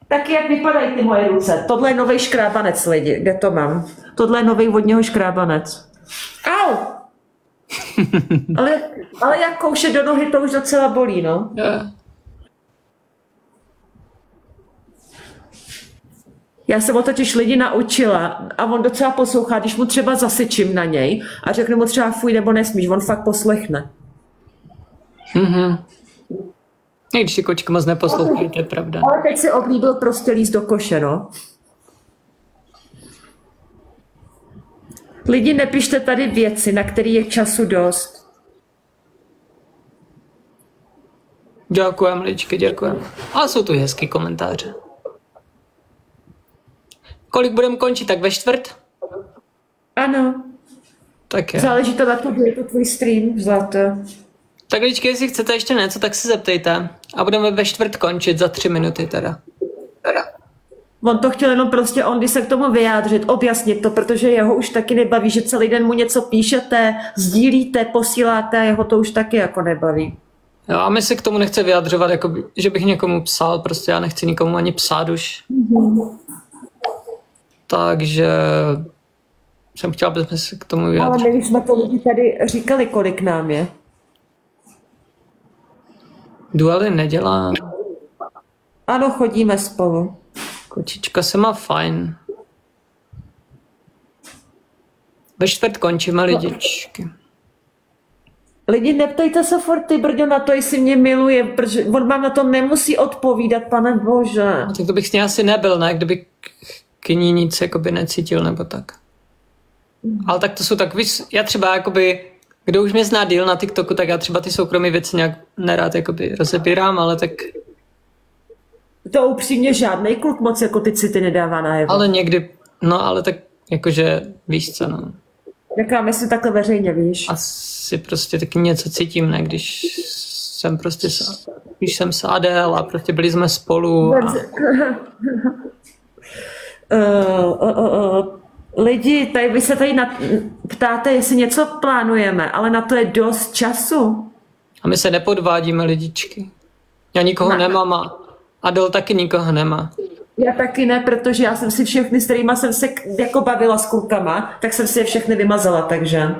Tak jak vypadají ty moje ruce? Tohle je novej škrábanec, lidi, kde to mám? Tohle je novej vodního škrábanec. Au! ale jak kouše do nohy, to už docela bolí, no. Yeah. Já jsem ho totiž lidi naučila a on docela poslouchá, když mu třeba zasyčím na něj a řeknu mu třeba fuj nebo nesmíš, on fakt poslechne. Mm-hmm. I když si kočka moc neposlouchají, to je pravda. Ale teď si oblíbil prostě líst do koše, no. Lidi, nepište tady věci, na které je času dost. Děkujem, ličky, děkujem. A jsou tu hezký komentáře. Kolik budeme končit, tak ve čtvrt? Ano. Tak je. Záleží to na tobě, je to tvůj stream, zlato. Tak ličky, jestli chcete ještě něco, tak se zeptejte. A budeme ve čtvrt končit za 3 minuty teda. On to chtěl jenom prostě on, když se k tomu vyjádřit, objasnit to, protože jeho už taky nebaví, že celý den mu něco píšete, sdílíte, posíláte a jeho to už taky jako nebaví. Jo, a my se k tomu nechce vyjadřovat, jako, že bych někomu psal, prostě já nechci nikomu ani psát už. Takže jsem chtěla, abychom se k tomu vyjádřili. Ale my už jsme to lidi tady říkali, kolik nám je. Duely nedělá. Ano, chodíme spolu. Kočička se má fajn. Ve čtvrt končíme, lidičky. Lidi, neptejte se furt, ty brďo, na to, jestli mě miluje, protože on vám na to nemusí odpovídat, pane bože. No, tak to bych s ní asi nebyl, ne? Kdyby k ní nic jakoby necítil, nebo tak. Ale tak to jsou takový, já třeba jakoby, kdo už mě zná díl na TikToku, tak já třeba ty soukromé věci nějak nerád jakoby rozebírám, ale tak... To upřímně žádnej kluk moc jako ty city nedává najevo. Ale někdy, no ale tak jakože víš co, no. Necháme si takhle veřejně, víš. Asi prostě taky něco cítím, ne, když jsem prostě, když jsem s Adel a prostě byli jsme spolu a... Lidi, tady vy se tady ptáte, jestli něco plánujeme, ale na to je dost času. A my se nepodvádíme, lidičky. Já nikoho nemám a Adel taky nikoho nemá. Já taky ne, protože já jsem si všechny, s kterýma jsem se jako bavila s klukama, tak jsem si je všechny vymazala, takže...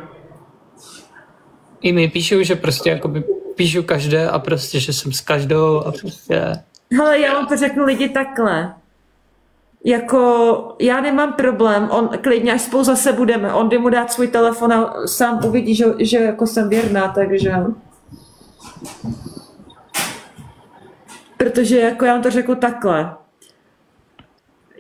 I mi píšou, že prostě jakoby píšu každé a prostě, že jsem s každou a prostě... Hele, já vám to řeknu lidi takhle. Jako, já nemám problém, on klidně, až spolu zase budeme, on jde mu dát svůj telefon a sám uvidí, že jako jsem věrná, takže... Protože jako já vám to řeknu takhle.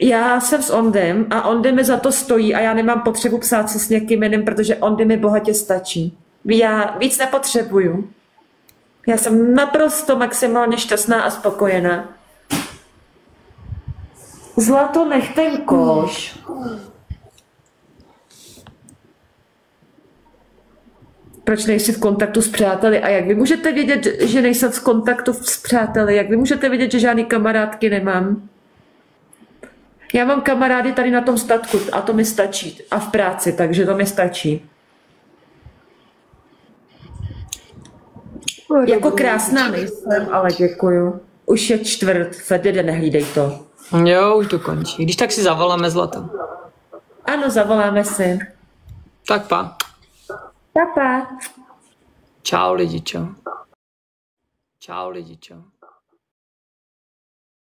Já jsem s Ondem a Ondy mi za to stojí a já nemám potřebu psát si s někým jiným, protože Ondy mi bohatě stačí. Já víc nepotřebuju. Já jsem naprosto maximálně šťastná a spokojená. Zlato, nech ten koš. Proč nejsi v kontaktu s přáteli? A jak vy můžete vědět, že nejsem v kontaktu s přáteli? Jak vy můžete vědět, že žádný kamarádky nemám? Já mám kamarády tady na tom statku a to mi stačí. A v práci, takže to mi stačí. Jako krásná nejsem, ale děkuju. Už je čtvrt, Fedide, nehlídej to. Jo, už to končí. Když tak si zavoláme, zlato. Ano, zavoláme si. Tak pa. Pa. Čau lidi, čau. Čau lidi, čau.